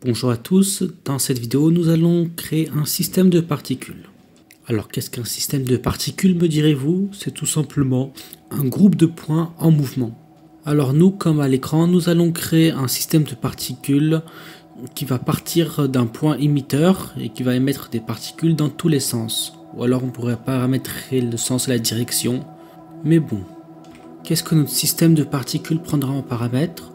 Bonjour à tous, dans cette vidéo nous allons créer un système de particules. Alors qu'est-ce qu'un système de particules me direz-vous? C'est tout simplement un groupe de points en mouvement. Alors nous, comme à l'écran, nous allons créer un système de particules qui va partir d'un point émetteur et qui va émettre des particules dans tous les sens. Ou alors on pourrait paramétrer le sens et la direction. Mais bon, qu'est-ce que notre système de particules prendra en paramètres?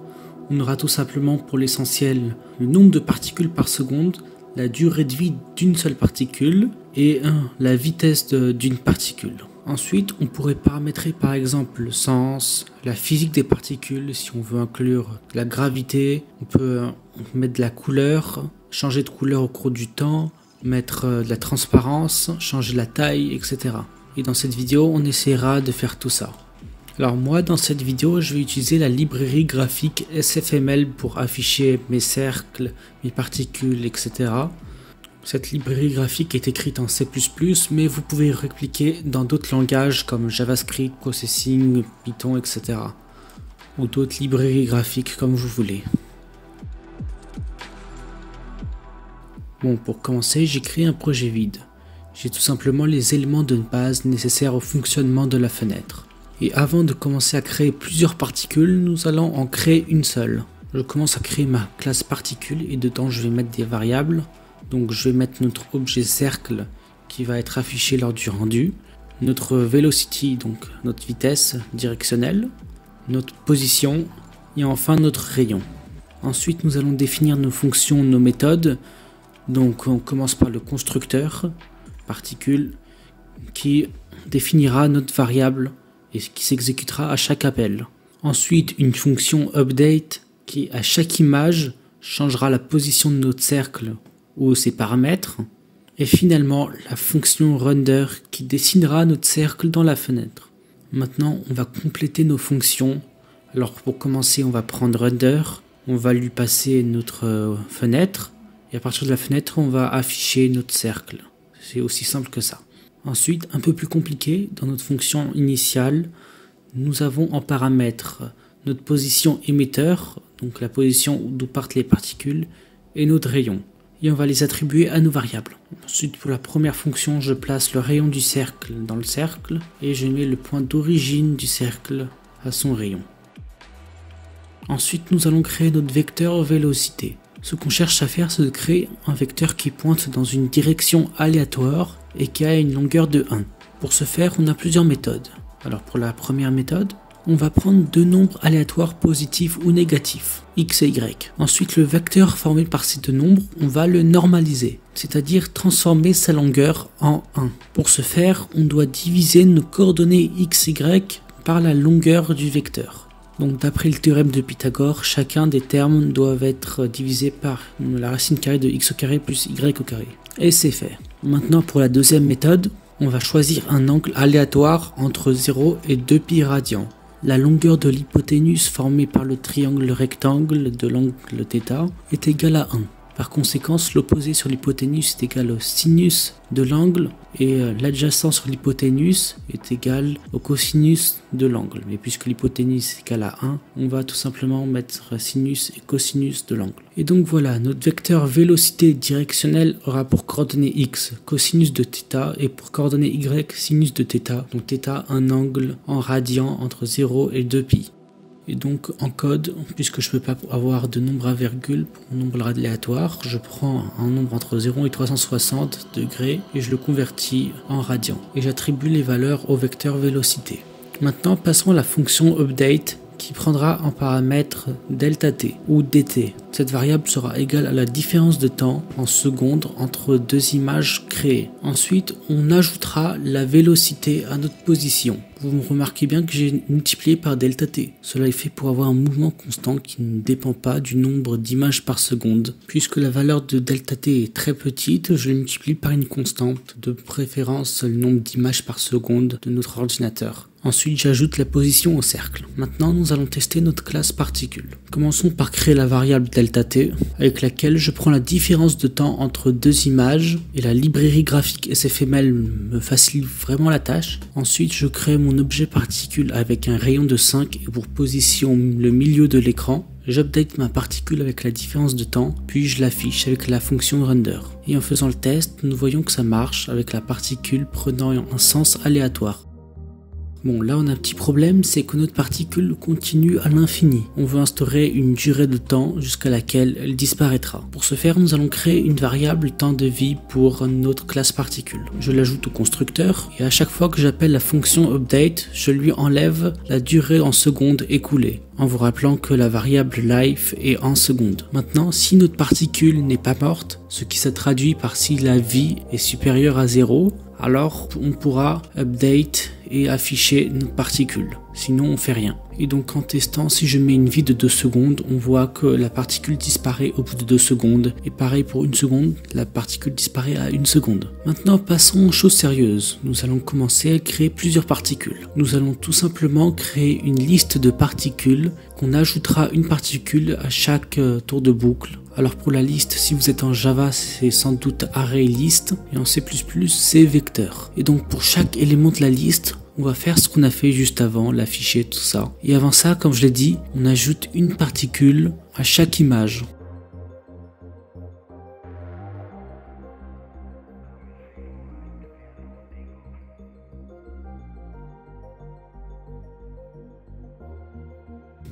On aura tout simplement pour l'essentiel le nombre de particules par seconde, la durée de vie d'une seule particule et la vitesse d'une particule. Ensuite, on pourrait paramétrer par exemple le sens, la physique des particules, si on veut inclure la gravité, on peut mettre de la couleur, changer de couleur au cours du temps, mettre de la transparence, changer la taille, etc. Et dans cette vidéo, on essaiera de faire tout ça. Alors moi, dans cette vidéo, je vais utiliser la librairie graphique SFML pour afficher mes cercles, mes particules, etc. Cette librairie graphique est écrite en C++, mais vous pouvez répliquer dans d'autres langages comme JavaScript, Processing, Python, etc. Ou d'autres librairies graphiques comme vous voulez. Bon, pour commencer, j'ai créé un projet vide. J'ai tout simplement les éléments de base nécessaires au fonctionnement de la fenêtre. Et avant de commencer à créer plusieurs particules, nous allons en créer une seule. Je commence à créer ma classe particule et dedans je vais mettre des variables. Donc je vais mettre notre objet cercle qui va être affiché lors du rendu, notre velocity, donc notre vitesse directionnelle, notre position et enfin notre rayon. Ensuite nous allons définir nos fonctions, nos méthodes. Donc on commence par le constructeur, particule, qui définira notre variable et qui s'exécutera à chaque appel. Ensuite, une fonction update qui, à chaque image, changera la position de notre cercle ou ses paramètres. Et finalement, la fonction render qui dessinera notre cercle dans la fenêtre. Maintenant, on va compléter nos fonctions. Alors pour commencer, on va prendre render, on va lui passer notre fenêtre, et à partir de la fenêtre, on va afficher notre cercle. C'est aussi simple que ça. Ensuite, un peu plus compliqué, dans notre fonction initiale, nous avons en paramètre notre position émetteur, donc la position d'où partent les particules, et notre rayon. Et on va les attribuer à nos variables. Ensuite, pour la première fonction, je place le rayon du cercle dans le cercle, et je mets le point d'origine du cercle à son rayon. Ensuite, nous allons créer notre vecteur vélocité. Ce qu'on cherche à faire, c'est de créer un vecteur qui pointe dans une direction aléatoire et qui a une longueur de 1. Pour ce faire, on a plusieurs méthodes. Alors pour la première méthode, on va prendre deux nombres aléatoires positifs ou négatifs, x et y. Ensuite, le vecteur formé par ces deux nombres, on va le normaliser, c'est-à-dire transformer sa longueur en 1. Pour ce faire, on doit diviser nos coordonnées x, y par la longueur du vecteur. Donc d'après le théorème de Pythagore, chacun des termes doivent être divisés par la racine carrée de x au carré plus y au carré. Et c'est fait. Maintenant pour la deuxième méthode, on va choisir un angle aléatoire entre 0 et 2π radians. La longueur de l'hypoténuse formée par le triangle rectangle de l'angle θ est égale à 1. Par conséquent, l'opposé sur l'hypoténuse est égal au sinus de l'angle et l'adjacent sur l'hypoténuse est égal au cosinus de l'angle. Mais puisque l'hypoténuse est égale à 1, on va tout simplement mettre sinus et cosinus de l'angle. Et donc voilà, notre vecteur vélocité directionnelle aura pour coordonnée x cosinus de θ et pour coordonnée y sinus de θ. Donc θ, un angle en radian entre 0 et 2π. Et donc en code, puisque je ne peux pas avoir de nombre à virgule pour un nombre aléatoire, je prends un nombre entre 0 et 360 degrés et je le convertis en radians. Et j'attribue les valeurs au vecteur vélocité. Maintenant passons à la fonction update qui prendra en paramètre ΔT ou dt. Cette variable sera égale à la différence de temps en secondes entre deux images créées. Ensuite, on ajoutera la vélocité à notre position. Vous remarquez bien que j'ai multiplié par ΔT. Cela est fait pour avoir un mouvement constant qui ne dépend pas du nombre d'images par seconde. Puisque la valeur de ΔT est très petite, je le multiplie par une constante, de préférence le nombre d'images par seconde de notre ordinateur. Ensuite, j'ajoute la position au cercle. Maintenant, nous allons tester notre classe particule. Commençons par créer la variable ΔT, avec laquelle je prends la différence de temps entre deux images, et la librairie graphique SFML me facilite vraiment la tâche. Ensuite, je crée mon objet particule avec un rayon de 5 et pour position le milieu de l'écran. j'update ma particule avec la différence de temps, puis je l'affiche avec la fonction render. Et en faisant le test, nous voyons que ça marche avec la particule prenant un sens aléatoire. Bon, là on a un petit problème, c'est que notre particule continue à l'infini. On veut instaurer une durée de temps jusqu'à laquelle elle disparaîtra. Pour ce faire, nous allons créer une variable temps de vie pour notre classe particule. Je l'ajoute au constructeur et à chaque fois que j'appelle la fonction update, je lui enlève la durée en secondes écoulée, en vous rappelant que la variable life est en secondes. Maintenant, si notre particule n'est pas morte, ce qui se traduit par si la vie est supérieure à 0, alors on pourra update et afficher notre particule. Sinon on fait rien. Et donc en testant, si je mets une vie de 2 secondes, on voit que la particule disparaît au bout de 2 secondes. Et pareil pour 1 seconde, la particule disparaît à 1 seconde. Maintenant passons aux choses sérieuses. Nous allons commencer à créer plusieurs particules. Nous allons tout simplement créer une liste de particules qu'on ajoutera une particule à chaque tour de boucle. Alors pour la liste, si vous êtes en Java, c'est sans doute ArrayList et en C++, c'est vecteur. Et donc pour chaque élément de la liste, on va faire ce qu'on a fait juste avant, l'afficher, tout ça. Et avant ça, comme je l'ai dit, on ajoute une particule à chaque image.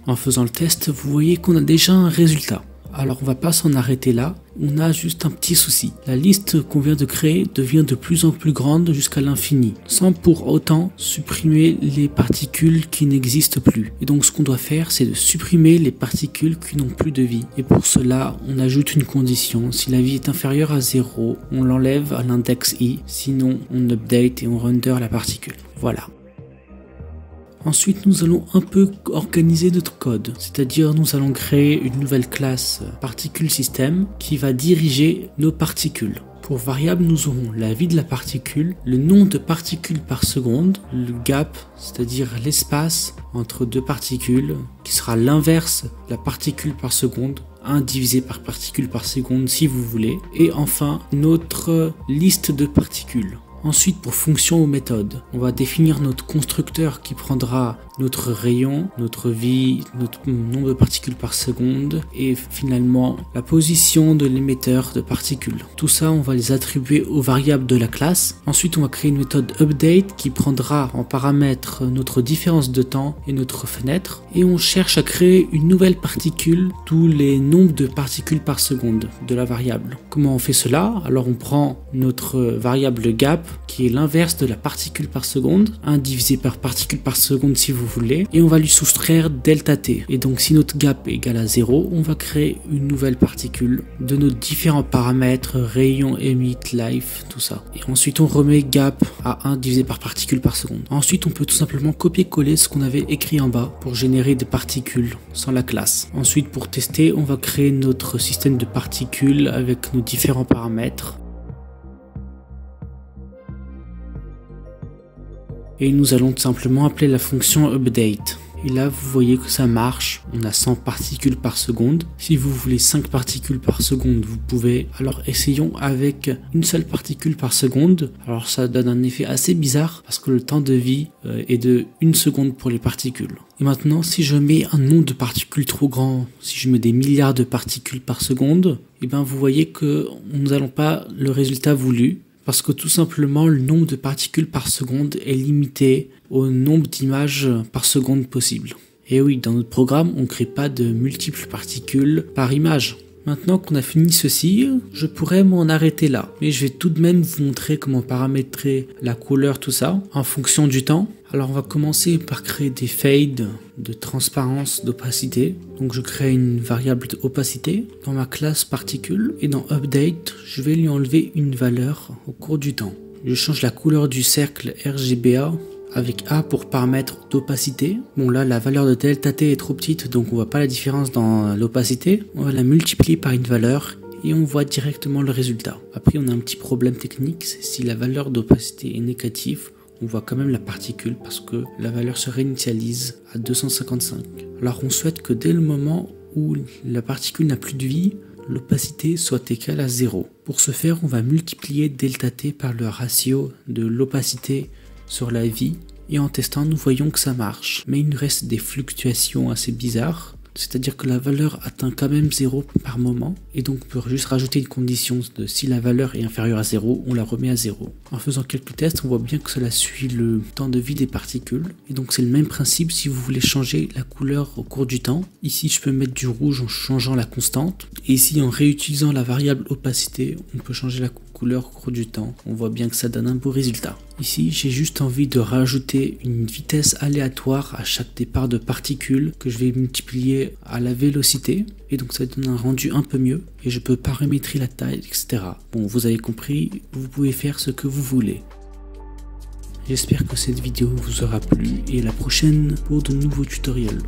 En faisant le test, vous voyez qu'on a déjà un résultat. Alors on va pas s'en arrêter là, on a juste un petit souci. La liste qu'on vient de créer devient de plus en plus grande jusqu'à l'infini, sans pour autant supprimer les particules qui n'existent plus. Et donc ce qu'on doit faire, c'est de supprimer les particules qui n'ont plus de vie. Et pour cela, on ajoute une condition. Si la vie est inférieure à 0, on l'enlève à l'index i, sinon on update et on render la particule. Voilà. Ensuite, nous allons un peu organiser notre code, c'est-à-dire nous allons créer une nouvelle classe particule système qui va diriger nos particules. Pour variable, nous aurons la vie de la particule, le nombre de particules par seconde, le gap, c'est-à-dire l'espace entre deux particules, qui sera l'inverse de la particule par seconde, 1 divisé par particule par seconde si vous voulez, et enfin notre liste de particules. Ensuite, pour fonction ou méthode, on va définir notre constructeur qui prendra notre rayon, notre vie, notre nombre de particules par seconde et finalement la position de l'émetteur de particules. Tout ça, on va les attribuer aux variables de la classe. Ensuite, on va créer une méthode update qui prendra en paramètre notre différence de temps et notre fenêtre. Et on cherche à créer une nouvelle particule, tous les nombres de particules par seconde de la variable. Comment on fait cela? Alors on prend notre variable gap qui est l'inverse de la particule par seconde, 1 divisé par particule par seconde si vous voulez, et on va lui soustraire delta t. Et donc si notre gap est égal à 0, on va créer une nouvelle particule de nos différents paramètres, rayon, emit, life, tout ça. Et ensuite on remet gap à 1 divisé par particule par seconde. Ensuite on peut tout simplement copier-coller ce qu'on avait écrit en bas pour générer des particules sans la classe. Ensuite pour tester, on va créer notre système de particules avec nos différents paramètres. Et nous allons tout simplement appeler la fonction update. Et là vous voyez que ça marche, on a 100 particules par seconde. Si vous voulez 5 particules par seconde, vous pouvez. Alors essayons avec une seule particule par seconde. Alors ça donne un effet assez bizarre parce que le temps de vie est de 1 seconde pour les particules. Et maintenant si je mets un nombre de particules trop grand, si je mets des milliards de particules par seconde, et bien vous voyez que nous n'allons pas le résultat voulu. Parce que tout simplement, le nombre de particules par seconde est limité au nombre d'images par seconde possible. Et oui, dans notre programme, on ne crée pas de multiples particules par image. Maintenant qu'on a fini ceci, je pourrais m'en arrêter là. Mais je vais tout de même vous montrer comment paramétrer la couleur, tout ça, en fonction du temps. Alors on va commencer par créer des fades de transparence, d'opacité. Donc je crée une variable d'opacité dans ma classe particule. Et dans update, je vais lui enlever une valeur au cours du temps. Je change la couleur du cercle RGBA avec A pour paramètre d'opacité. Bon là la valeur de delta t est trop petite donc on voit pas la différence dans l'opacité. On va la multiplier par une valeur et on voit directement le résultat. Après on a un petit problème technique, c'est si la valeur d'opacité est négative, on voit quand même la particule parce que la valeur se réinitialise à 255. Alors on souhaite que dès le moment où la particule n'a plus de vie, l'opacité soit égale à 0. Pour ce faire, on va multiplier delta t par le ratio de l'opacité sur la vie et en testant nous voyons que ça marche, mais il nous reste des fluctuations assez bizarres c'est-à-dire que la valeur atteint quand même 0 par moment, et donc on peut juste rajouter une condition de si la valeur est inférieure à 0, on la remet à 0. En faisant quelques tests, on voit bien que cela suit le temps de vie des particules, et donc c'est le même principe si vous voulez changer la couleur au cours du temps. Ici je peux mettre du rouge en changeant la constante, et ici en réutilisant la variable opacité, on peut changer la couleur au cours du temps. On voit bien que ça donne un beau résultat. Ici j'ai juste envie de rajouter une vitesse aléatoire à chaque départ de particules que je vais multiplier à la vélocité, et donc ça donne un rendu un peu mieux, et je peux paramétrer la taille, etc. Bon, vous avez compris, vous pouvez faire ce que vous voulez. J'espère que cette vidéo vous aura plu, et à la prochaine pour de nouveaux tutoriels.